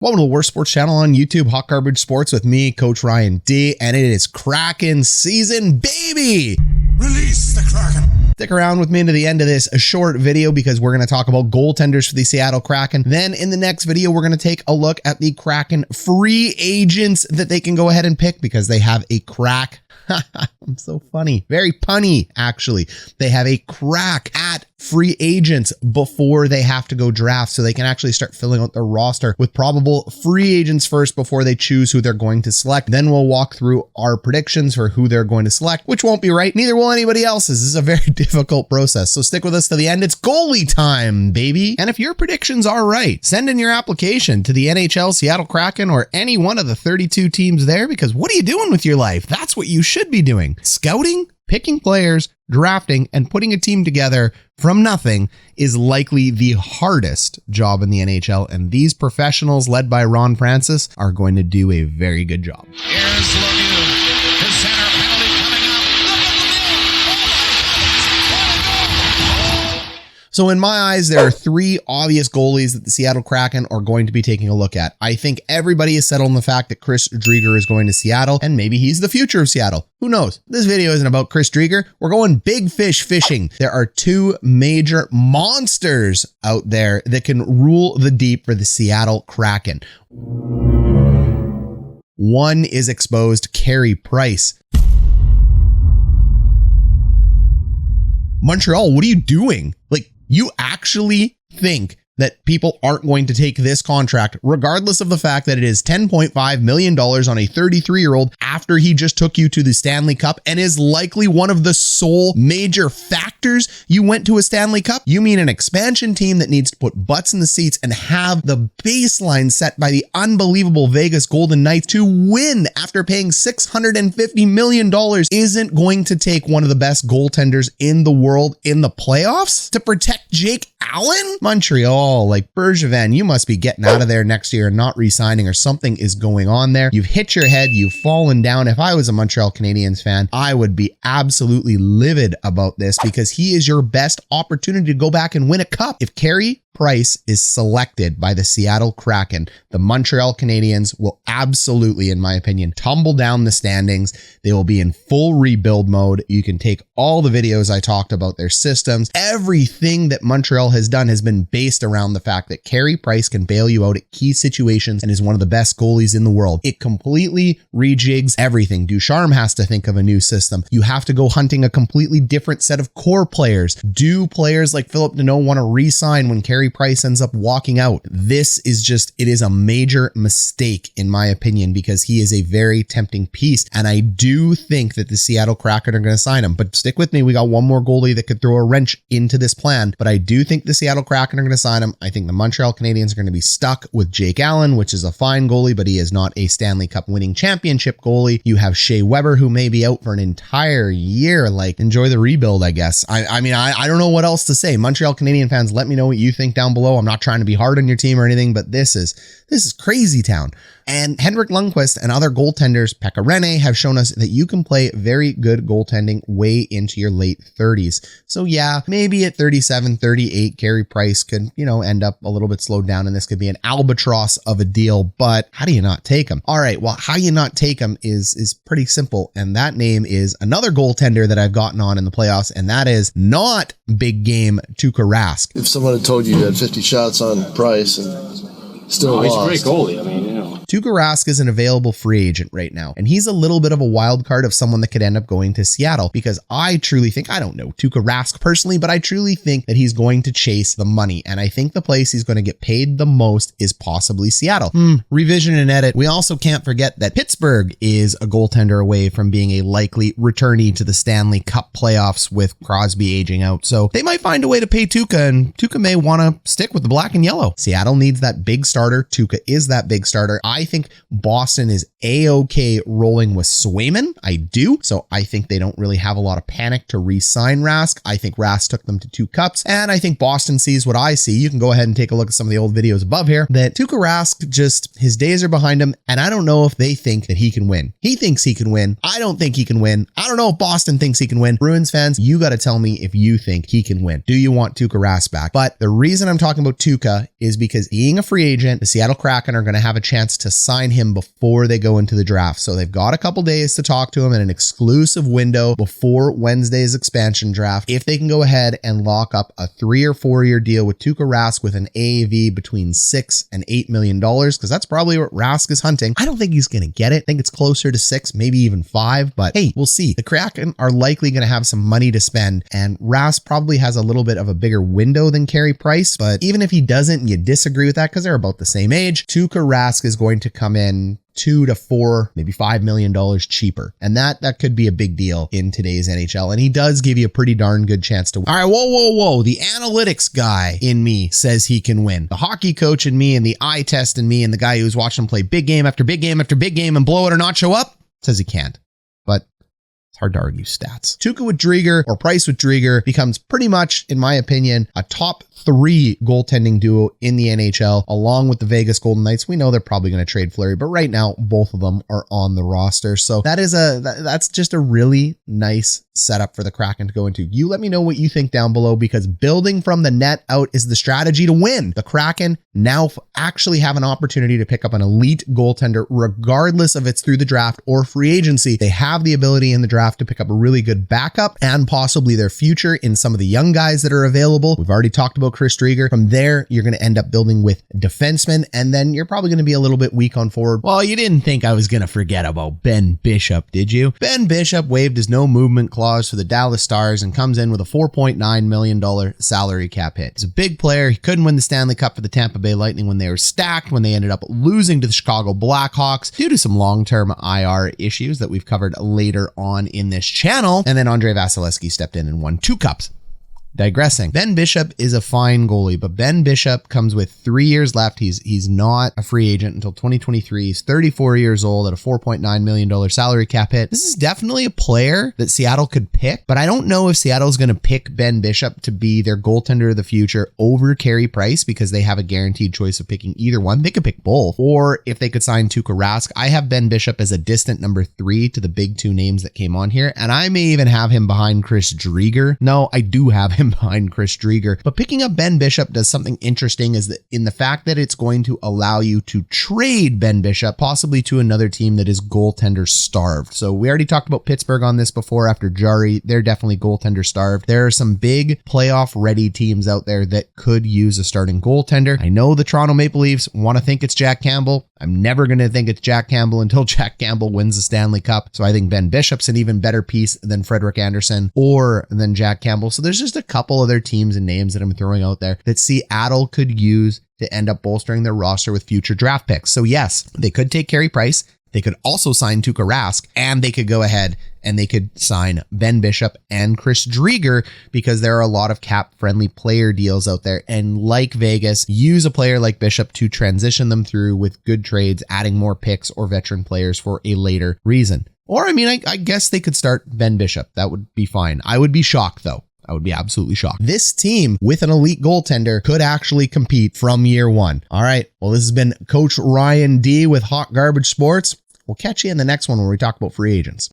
Welcome to the worst sports channel on YouTube, Hot Garbage Sports, with me, Coach Ryan D, and it is Kraken season, baby! Release the Kraken! Stick around with me to the end of this short video because we're going to talk about goaltenders for the Seattle Kraken. Then in the next video, we're going to take a look at the Kraken free agents that they can go ahead and pick because they have a crack. I'm so funny. Very punny, actually. They have a crack at free agents before they have to go draft, so they can actually start filling out their roster with probable free agents first before they choose who they're going to select. Then we'll walk through our predictions for who they're going to select, which won't be right. Neither will anybody else's. This is a very difficult process. So stick with us to the end. It's goalie time, baby. And if your predictions are right, send in your application to the NHL Seattle Kraken or any one of the 32 teams there, because what are you doing with your life? That's what you should be doing. Scouting, picking players, drafting, and putting a team together from nothing is likely the hardest job in the NHL, and these professionals led by Ron Francis are going to do a very good job. Here's Lemieux. His center penalty coming up. Look at Lemieux. Oh, goal. So in my eyes, there are three obvious goalies that the Seattle Kraken are going to be taking a look at. I think everybody is settled on the fact that Chris Driedger is going to Seattle, and maybe he's the future of Seattle. Who knows? This video isn't about Chris Driedger. We're going big fish fishing. There are two major monsters out there that can rule the deep for the Seattle Kraken. One is exposed, Carey Price. Montreal, what are you doing? Like, you actually think that people aren't going to take this contract, regardless of the fact that it is $10.5 million on a 33-year-old after he just took you to the Stanley Cup and is likely one of the sole major factors you went to a Stanley Cup? You mean an expansion team that needs to put butts in the seats and have the baseline set by the unbelievable Vegas Golden Knights to win after paying $650 million isn't going to take one of the best goaltenders in the world in the playoffs to protect Jake Allen? Montreal, like Bergevin, you must be getting out of there next year and not re-signing, or something is going on there. You've hit your head, you've fallen down. If I was a Montreal Canadiens fan, I would be absolutely livid about this because he is your best opportunity to go back and win a cup. If Carey Price is selected by the Seattle Kraken, the Montreal Canadiens will absolutely, in my opinion, tumble down the standings. They will be in full rebuild mode. You can take all the videos I talked about their systems. Everything that Montreal has done has been based around the fact that Carey Price can bail you out at key situations and is one of the best goalies in the world. It completely rejigs everything. Ducharme has to think of a new system. You have to go hunting a completely different set of core players. Do players like Philip Deneau want to re-sign when Carey Price ends up walking out? This is just, it is a major mistake in my opinion, because he is a very tempting piece, and I do think that the Seattle Kraken are going to sign him. But stick with me, we got one more goalie that could throw a wrench into this plan, but I do think the Seattle Kraken are going to sign him. I think the Montreal Canadiens are going to be stuck with Jake Allen, which is a fine goalie, but he is not a Stanley Cup winning championship goalie. You have Shea Weber, who may be out for an entire year. Like, enjoy the rebuild, I guess. I mean, I don't know what else to say. Montreal Canadian fans, let me know what you think down below. I'm not trying to be hard on your team or anything, but this is crazy town. And Henrik Lundqvist and other goaltenders, Pekka Rinne, have shown us that you can play very good goaltending way into your late 30s. So yeah, maybe at 37, 38, Carey Price could, end up a little bit slowed down, and this could be an albatross of a deal, but how do you not take him? All right, well, how you not take him is pretty simple, and that name is another goaltender that I've gotten on in the playoffs, and that is not big game Tuukka Rask. If someone had told you had 50 shots on Price and still lost. He's a great goalie. I mean, Tuukka Rask is an available free agent right now, and he's a little bit of a wild card of someone that could end up going to Seattle, because I truly think, I don't know Tuukka Rask personally, but I truly think that he's going to chase the money, and I think the place he's going to get paid the most is possibly Seattle. Revision and edit. We also can't forget that Pittsburgh is a goaltender away from being a likely returnee to the Stanley Cup playoffs with Crosby aging out, so they might find a way to pay Tuukka, and Tuukka may want to stick with the black and yellow. Seattle needs that big starter. Tuukka is that big starter. I think Boston is a-okay rolling with Swayman. I do. So I think they don't really have a lot of panic to re-sign Rask. I think Rask took them to 2 cups, and I think Boston sees what I see. You can go ahead and take a look at some of the old videos above here, that Tuukka Rask just, His days are behind him, and I don't know if they think that he can win. He thinks he can win. I don't think he can win. I don't know if Boston thinks he can win. Bruins fans, you got to tell me if you think he can win. Do you want Tuukka Rask back? But the reason I'm talking about Tuukka is because being a free agent, the Seattle Kraken are going to have a chance to sign him before they go into the draft. So they've got a couple days to talk to him in an exclusive window before Wednesday's expansion draft. If they can go ahead and lock up a 3 or 4 year deal with Tuukka Rask with an AAV between $6 and $8 million, because that's probably what Rask is hunting. I don't think he's going to get it. I think it's closer to 6, maybe even 5, but hey, we'll see. The Kraken are likely going to have some money to spend, and Rask probably has a little bit of a bigger window than Carey Price, but even if he doesn't and you disagree with that because they're about the same age, Tuukka Rask is going to come in $2 to $4, maybe $5 million cheaper. And that could be a big deal in today's NHL. And he does give you a pretty darn good chance to win. All right, whoa. The analytics guy in me says he can win. The hockey coach in me and the eye test in me and the guy who's watching him play big game after big game after big game and blow it or not show up says he can't. But hard to argue stats. Tuukka with Drieger or Price with Drieger becomes pretty much, in my opinion, a top 3 goaltending duo in the NHL, along with the Vegas Golden Knights. We know they're probably going to trade Fleury, but right now both of them are on the roster. So that's just a really nice setup for the Kraken to go into. You let me know what you think down below, because building from the net out is the strategy to win. The Kraken now actually have an opportunity to pick up an elite goaltender, regardless of it's through the draft or free agency. They have the ability in the draft to pick up a really good backup and possibly their future in some of the young guys that are available. We've already talked about Chris Drieger. From there, you're going to end up building with defensemen, and then you're probably going to be a little bit weak on forward. Well, you didn't think I was going to forget about Ben Bishop, did you? Ben Bishop waived his no movement clause for the Dallas Stars and comes in with a $4.9 million salary cap hit. He's a big player. He couldn't win the Stanley Cup for the Tampa Bay Lightning when they were stacked, when they ended up losing to the Chicago Blackhawks due to some long-term IR issues that we've covered later on in this channel. And then Andrei Vasilevsky stepped in and won 2 cups. Digressing. Ben Bishop is a fine goalie, but Ben Bishop comes with 3 years left. He's not a free agent until 2023. He's 34 years old at a $4.9 million salary cap hit. This is definitely a player that Seattle could pick, but I don't know if Seattle's going to pick Ben Bishop to be their goaltender of the future over Carey Price, because they have a guaranteed choice of picking either one. They could pick both, or if they could sign Tuukka Rask. I have Ben Bishop as a distant number 3 to the big 2 names that came on here, and I may even have him behind Chris Drieger. No, I do have him behind Chris Drieger, but picking up Ben Bishop does something interesting, is that in the fact that it's going to allow you to trade Ben Bishop possibly to another team that is goaltender starved. So we already talked about Pittsburgh on this before after Jari. They're definitely goaltender starved. There are some big playoff ready teams out there that could use a starting goaltender. I know the Toronto Maple Leafs want to think it's Jack Campbell. I'm never going to think it's Jack Campbell until Jack Campbell wins the Stanley Cup. So I think Ben Bishop's an even better piece than Frederik Andersen or than Jack Campbell. So there's just a couple other teams and names that I'm throwing out there that Seattle could use to end up bolstering their roster with future draft picks. So yes, they could take Carey Price. They could also sign Tuukka Rask, and they could go ahead and they could sign Ben Bishop and Chris Drieger, because there are a lot of cap-friendly player deals out there. And like Vegas, use a player like Bishop to transition them through with good trades, adding more picks or veteran players for a later reason. Or, I mean, I guess they could start Ben Bishop. That would be fine. I would be shocked, though. I would be absolutely shocked. This team with an elite goaltender could actually compete from year 1. All right. Well, this has been Coach Ryan D with Hot Garbage Sports. We'll catch you in the next one where we talk about free agents.